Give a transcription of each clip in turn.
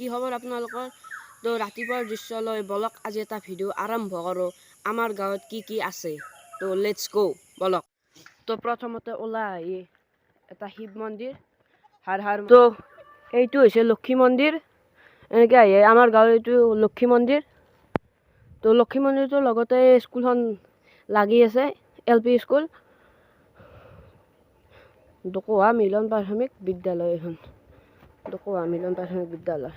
কি খবৰ আপোনালোকৰ? তো ৰাতিপুৱাৰ দৃশ্যলৈ বলক আজি এটা ভিডিঅ' আৰম্ভ কৰোঁ। আমাৰ গাঁৱত কি কি আছে, তো লেটছ গো বলক। তো প্ৰথমতে ওলাই আহি এটা শিৱ মন্দিৰ, তো এইটো হৈছে লক্ষী মন্দিৰ। এনেকৈ আহি আমাৰ গাঁৱৰ এইটো লক্ষী মন্দিৰ। তো লক্ষী মন্দিৰটোৰ লগতে স্কুলখন লাগি আছে, LP স্কুল, ডকোৱা মিলন প্ৰাথমিক বিদ্যালয়। এখন ডকোৱা মিলন প্ৰাথমিক বিদ্যালয়।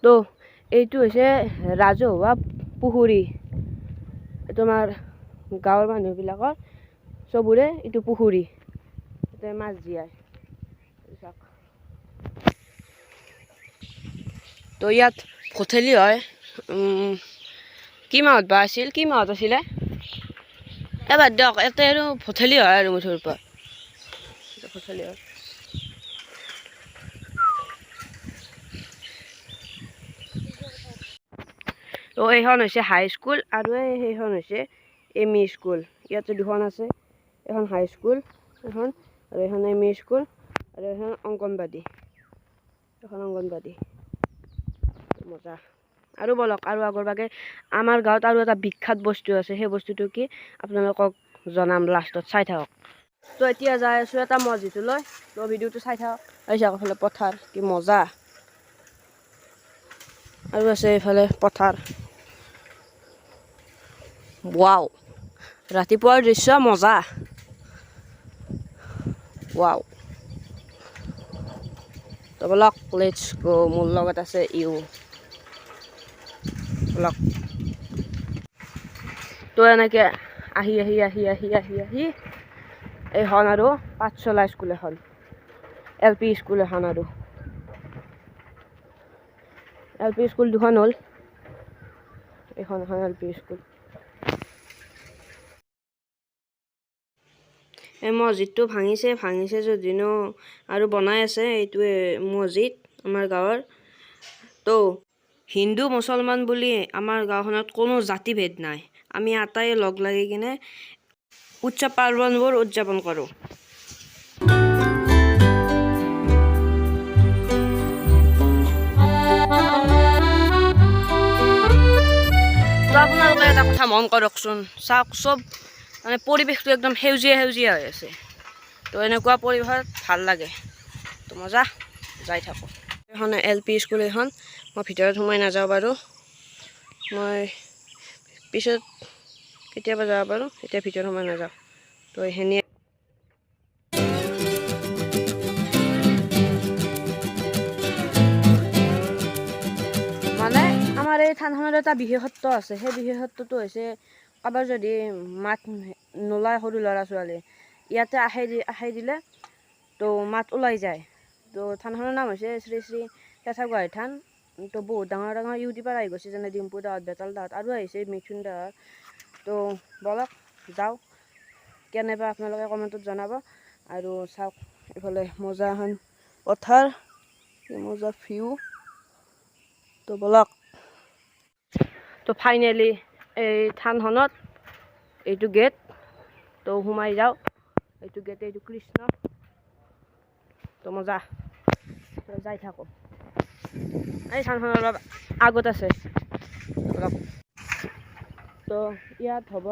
তো এইটো হৈছে ৰাজহুৱা পুখুৰী। তোমাৰ গাঁৱৰ মানুহবিলাকৰ চবৰে এইটো পুখুৰী, তাতে মাছ জীয়াই। তো ইয়াত ভঠেলি হয়। কি মাহত বা আছিল, কি মাহত আছিলে এবাৰ দিয়ক। ইয়াতে আৰু ভঠেলি হয় আৰু মুঠৰ ওপৰত ভঠেলি হয়। তো এইখন হৈছে হাইস্কুল আৰু সেইখন হৈছে ME স্কুল। ইয়াতে দুখন আছে, এখন হাইস্কুল এখন, আৰু এখন ME স্কুল, আৰু এখন অংগনবাদী। মজা। আৰু বলক আৰু আগৰ বাগে আমাৰ গাঁৱত আৰু এটা বিখ্যাত বস্তু আছে। সেই বস্তুটো কি আপোনালোকক জনাম লাষ্টত, চাই থাকক। তো এতিয়া যাই আছোঁ এটা মছজিদলৈ। তো ভিডিঅ'টো চাই থাকক। আহিছে এইফালে পথাৰ, কি মজা। আৰু আছে এইফালে পথাৰ। ৱাও, ৰাতিপুৱাৰ দৃশ্য মজা। ৱাও। তো বলক লেটছ গো। মোৰ লগত আছে বলক। তো এনেকৈ আহি এইখন আৰু পাঠশালা স্কুল এখন, LP স্কুল এখন, আৰু LP স্কুল দুখন হ'ল। এখন LP স্কুল। এই মছজিদটো ভাঙিছে যদিও আৰু বনাই আছে। এইটোৱে মছজিদ আমাৰ গাঁৱৰ। তো হিন্দু মুছলমান বুলি আমাৰ গাঁওখনত কোনো জাতিভেদ নাই। আমি আটাই লগ লাগি কিনে উৎসৱ পাৰ্বণবোৰ উদযাপন কৰোঁ। তো আপোনালোকে এটা কথা মন কৰকচোন, চাওক, চব মানে পৰিৱেশটো একদম সেউজীয়া হৈ আছে। তো এনেকুৱা পৰিৱেশত ভাল লাগে। তো মজা, যাই থাকোঁ। এখন LP স্কুল এখন। মই ভিতৰত সোমাই নাযাওঁ বাৰু, মই পিছত কেতিয়াবা যাব পাৰোঁ, এতিয়া ভিতৰত সোমাই নাযাওঁ। তো এইখিনিয়ে। মানে আমাৰ এই থানখনৰ এটা বিশেষত্ব আছে। সেই বিশেষত্বটো হৈছে, কাৰোবাৰ যদি মাত নোলায়, সৰু ল'ৰা ছোৱালী ইয়াতে আশাই দিলে তো মাত ওলাই যায়। তো থানখনৰ নাম হৈছে শ্ৰী শ্ৰী কেঁচাগোহাঁই থান। তো বহুত ডাঙৰ ইউটিউবাৰ আহি গৈছে, যেনে ডিম্পু দাহঁত, বেতাল দাহঁত, আৰু আহিছে মিথুন দাহঁত। তো বলক যাওঁ, কেনেবা আপোনালোকে কমেণ্টত জনাব। আৰু চাওক এইফালে মজা এখন পথাৰ, মজা ভিউ। তো বলক। তো ফাইনেলি এই থানখনত এইটো গেট, তো সোমাই যাওঁ। এইটো গেট, এইটো কৃষ্ণ। তো মজা, তো যাই থাকোঁ। এই থানখন অলপ আগত আছে অলপ। তো ইয়াত হ'ব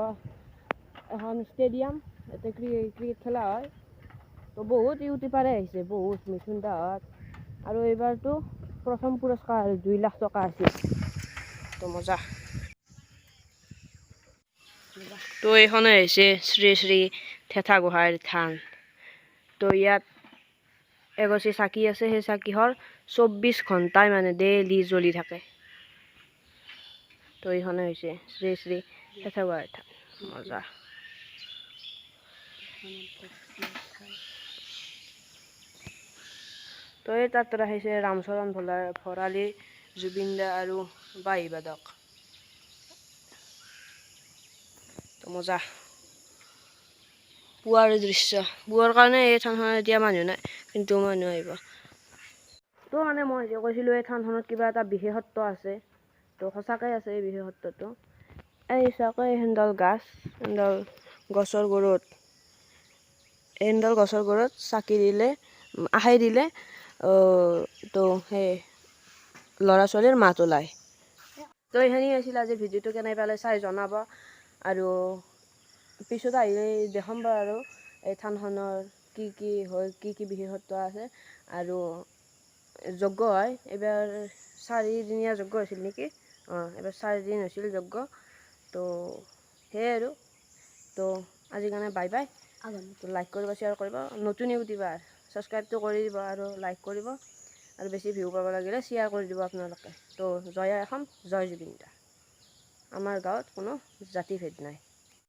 এখন ষ্টেডিয়াম, ইয়াতে ক্ৰিকেট খেলা হয়। তো বহুত ইউটিউবাৰে আহিছে, বহুত, মিথুন দাহঁত। আৰু এইবাৰতো প্ৰথম পুৰস্কাৰ 2 লাখ টকা আছিল। তো মজা। তো এইখনে হৈছে শ্ৰী শ্ৰী কেঁচাগোহাঁই থান। তো ইয়াত এগছি চাকি আছে, সেই চাকিহৰ 24 ঘণ্টাই মানে ডেইলি জ্বলি থাকে। তো এইখনে হৈছে শ্ৰী শ্ৰী কেঁচাগোহাঁই থান। মজা। তো এই তাত ৰাখিছে ৰামচৰণ ভৰালী, জুবিন দা আৰু বাঁহী বাদক। তো মজা। পুৱাৰ দৃশ্য, পুৱাৰ কাৰণে এই থানখনত এতিয়া মানুহ নাই, কিন্তু মানুহ আহিব। তো মানে মই যে কৈছিলোঁ এই থানখনত কিবা এটা বিশেষত্ব আছে। তো সঁচাকৈ আছে এই বিশেষত্বটো। এই চাকৈ এহেনডাল গাছ, এহেনডাল গছৰ গুড়ত চাকি দিলে, আশাই দিলে, তো সেই ল'ৰা ছোৱালীৰ মাত ওলায়। তো এইখিনি আছিল আজি ভিডিঅ'টো কেনে পালে চাই জনাব আৰু পিছত আহিলে দেখাম বাৰু আৰু এই থানখনৰ কি হয় কি বিশেষত্ব আছে আৰু যজ্ঞ হয় এইবাৰ 4 দিনীয়া যজ্ঞ হৈছিল নেকি এইবাৰ 4 দিন হৈছিল যজ্ঞ তো সেয়াই আৰু তো আজিৰ কাৰণে বাই বাই তো লাইক কৰিব শ্বেয়াৰ কৰিব নতুন ইউটিউবাৰ ছাবস্ক্ৰাইবটো কৰি দিব আৰু লাইক কৰিব আৰু বেছি ভিউ পাব লাগিলে শ্বেয়াৰ কৰি দিব আপোনালোকে তো জয় আই অসম জয় জুবিন দা আমাৰ গাঁৱত কোনো জাতি ভেদ নাই।